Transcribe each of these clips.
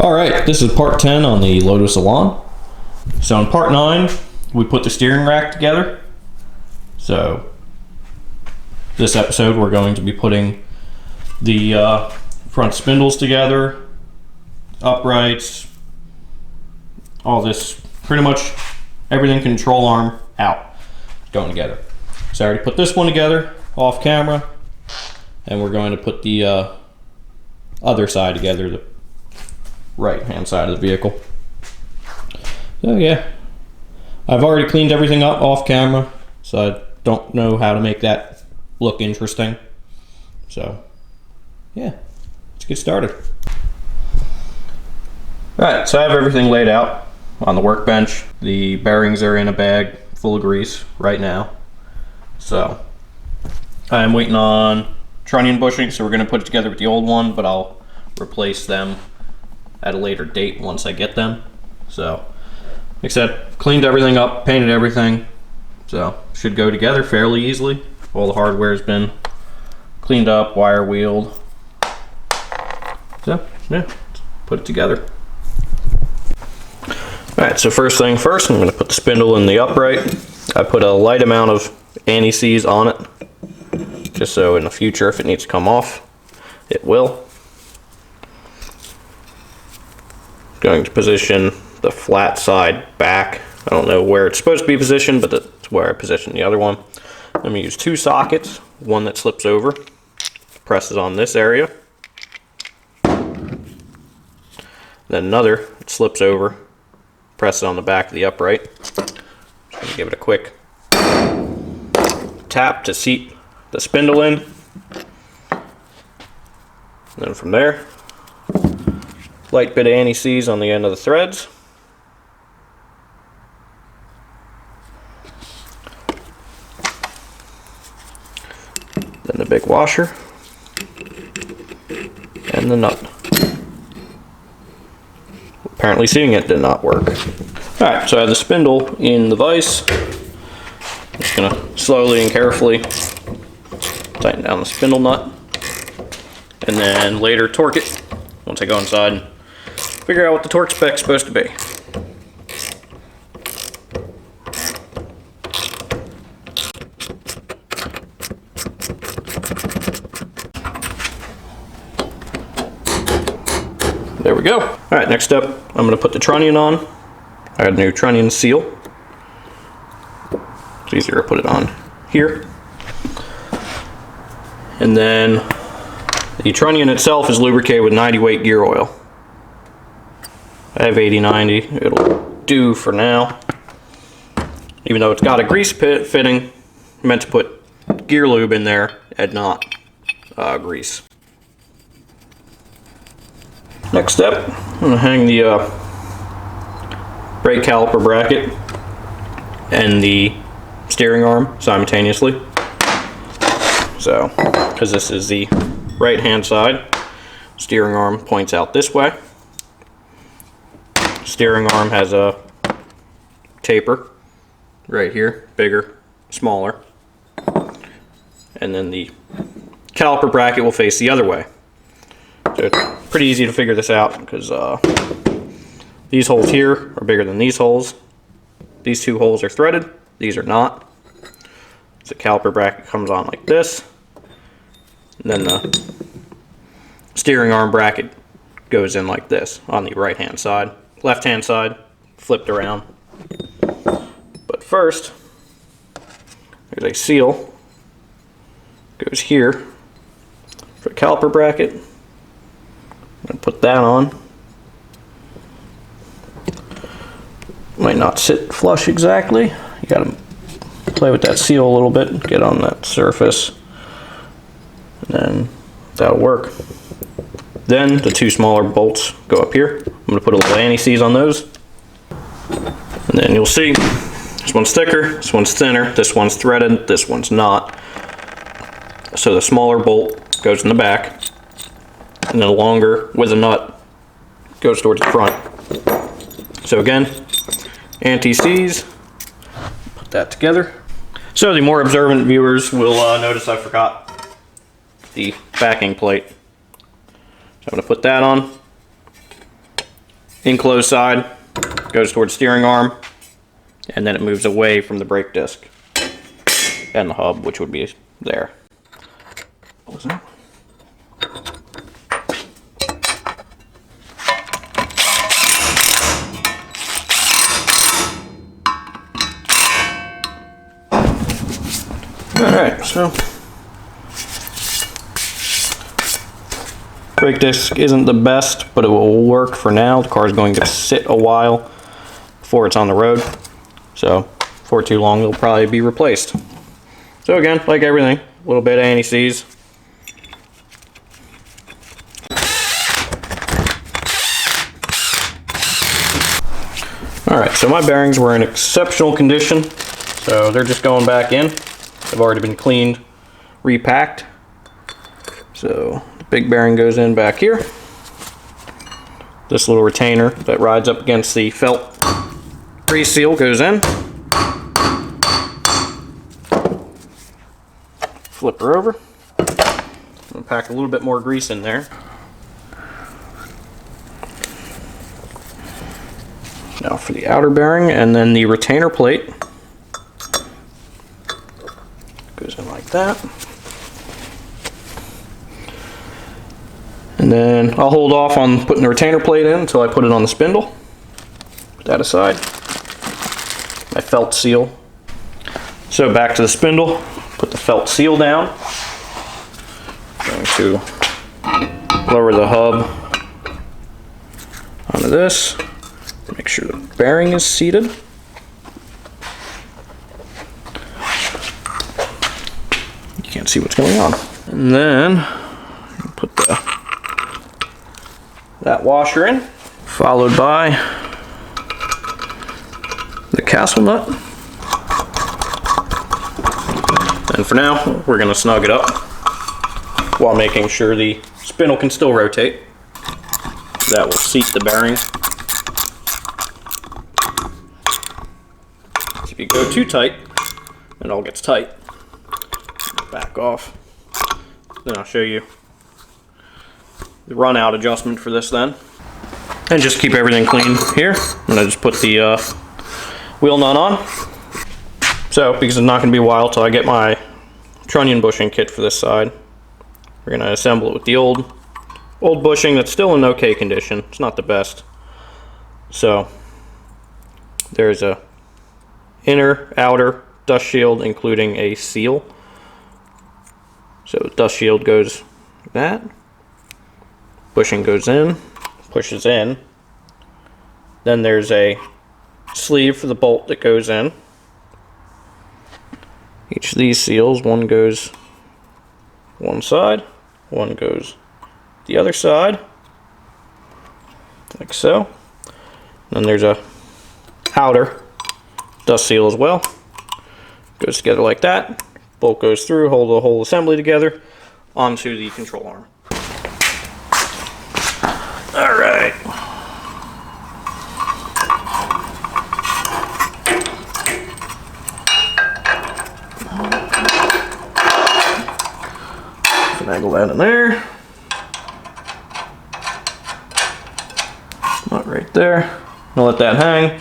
Alright, this is part 10 on the Lotus Elan. So in part 9, we put the steering rack together. So this episode we're going to be putting the front spindles together, uprights, all this, pretty much everything control arm out, going together. So I already put this one together off camera, and we're going to put the other side together, the right hand side of the vehicle. So yeah, I've already cleaned everything up off camera, so I don't know how to make that look interesting. So yeah, let's get started. Alright, so I have everything laid out on the workbench. The bearings are in a bag full of grease right now. So I'm waiting on trunnion bushings, so we're going to put it together with the old one, but I'll replace them at a later date once I get them. So like I said, cleaned everything up, painted everything, so should go together fairly easily. All the hardware has been cleaned up, wire wheeled. So yeah, let's put it together. Alright, so first thing first, I'm going to put the spindle in the upright. I put a light amount of anti-seize on it, just so in the future if it needs to come off, it will. Going to position the flat side back. I don't know where it's supposed to be positioned, but that's where I positioned the other one. I'm going to use two sockets, one that slips over, presses on this area, then another that slips over, presses on the back of the upright. Just going to give it a quick tap to seat the spindle in. And then from there, light bit of anti-seize on the end of the threads. Then the big washer. And the nut. Apparently seeing it did not work. Alright, so I have the spindle in the vise. I'm just going to slowly and carefully tighten down the spindle nut. And then later torque it once I go inside and figure out what the torque spec's supposed to be. There we go. Alright, next up, I'm going to put the trunnion on. I had a new trunnion seal. It's easier to put it on here. And then the trunnion itself is lubricated with 90 weight gear oil. I have 80-90, it'll do for now. Even though it's got a grease pit fitting, I meant to put gear lube in there and not grease. Next step, I'm going to hang the brake caliper bracket and the steering arm simultaneously. So, because this is the right hand side, steering arm points out this way. Steering arm has a taper right here, bigger, smaller. And then the caliper bracket will face the other way. So it's pretty easy to figure this out because these holes here are bigger than these holes. These two holes are threaded, these are not. So the caliper bracket comes on like this. And then the steering arm bracket goes in like this on the right hand side. Left hand side flipped around. But first, there's a seal. Goes here for the caliper bracket. I'm going to put that on. Might not sit flush exactly. You got to play with that seal a little bit, get on that surface, and then that'll work. Then the two smaller bolts go up here. I'm going to put a little anti-seize on those. And then you'll see this one's thicker, this one's thinner, this one's threaded, this one's not. So the smaller bolt goes in the back, and then the longer with a nut goes towards the front. So again, anti-seize, put that together. So the more observant viewers will notice I forgot the backing plate. So I'm going to put that on. enclosed side goes towards steering arm, and then it moves away from the brake disc and the hub, which would be there. Alright, so brake disc isn't the best, but it will work for now. The car is going to sit a while before it's on the road, so for too long it'll probably be replaced. So again, like everything, a little bit of anti-seize. Alright, so my bearings were in exceptional condition, so they're just going back in. They've already been cleaned, repacked. So the big bearing goes in back here. This little retainer that rides up against the felt grease seal goes in. Flip her over. I'm gonna pack a little bit more grease in there. Now for the outer bearing, and then the retainer plate goes in like that. And then I'll hold off on putting the retainer plate in until I put it on the spindle. Put that aside. My felt seal. So back to the spindle. Put the felt seal down. I'm going to lower the hub onto this. Make sure the bearing is seated. You can't see what's going on. And then put that washer in, followed by the castle nut. And for now, we're going to snug it up while making sure the spindle can still rotate. That will seat the bearing. If you go too tight, it all gets tight. Back off. Then I'll show you the run out adjustment for this then. And just keep everything clean here. I'm going to just put the wheel nut on. So, because it's not going to be a while till I get my trunnion bushing kit for this side, we're going to assemble it with the old bushing that's still in okay condition. It's not the best. So, there's a inner, outer dust shield, including a seal. So the dust shield goes like that. Bushing goes in, pushes in. Then there's a sleeve for the bolt that goes in. Each of these seals, one goes one side, one goes the other side, like so. Then there's a outer dust seal as well. Goes together like that. Bolt goes through, hold the whole assembly together onto the control arm. All right. Finagle that in there. Not right there. I'll let that hang.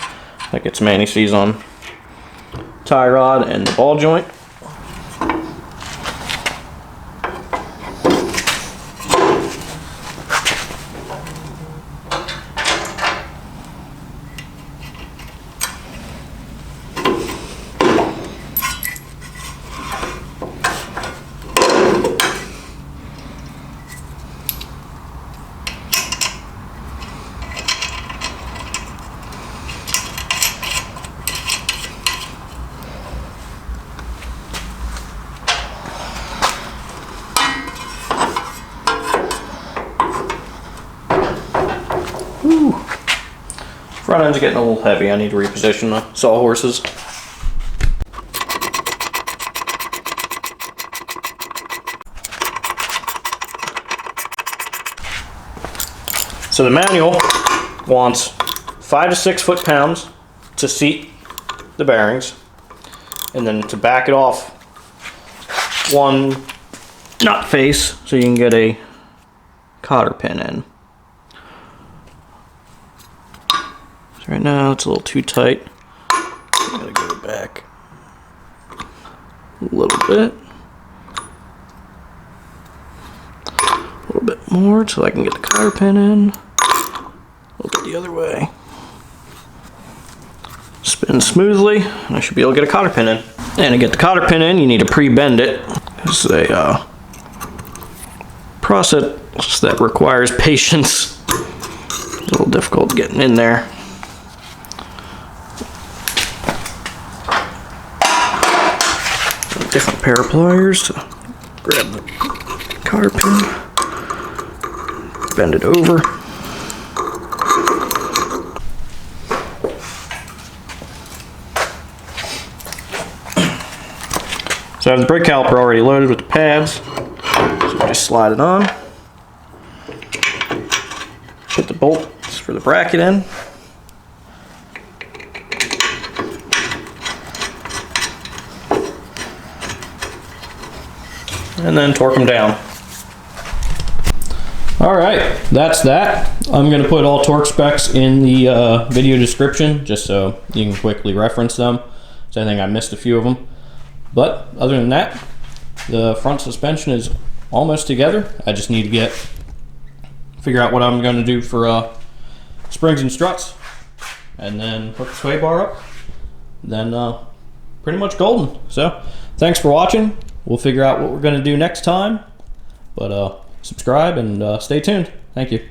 That gets some anti-seize on tie rod and the ball joint. Whew. Front end's getting a little heavy. I need to reposition the sawhorses. So the manual wants 5 to 6 foot-pounds to seat the bearings, and then to back it off one nut face so you can get a cotter pin in. Right now it's a little too tight. I'm gonna go back a little bit. A little bit more so I can get the cotter pin in. A little bit the other way. Spin smoothly, and I should be able to get a cotter pin in. And to get the cotter pin in, you need to pre-bend it. It's a process that requires patience. A little difficult getting in there. A different pair of pliers to grab the cotter pin, bend it over. So I have the brake caliper already loaded with the pads, so I just slide it on. Put the bolts for the bracket in. And then torque them down. Alright, that's that. I'm going to put all torque specs in the video description just so you can quickly reference them. So I think I missed a few of them. But other than that, the front suspension is almost together. I just need to figure out what I'm going to do for springs and struts, and then hook the sway bar up. Then pretty much golden. So thanks for watching. We'll figure out what we're going to do next time. But subscribe and stay tuned. Thank you.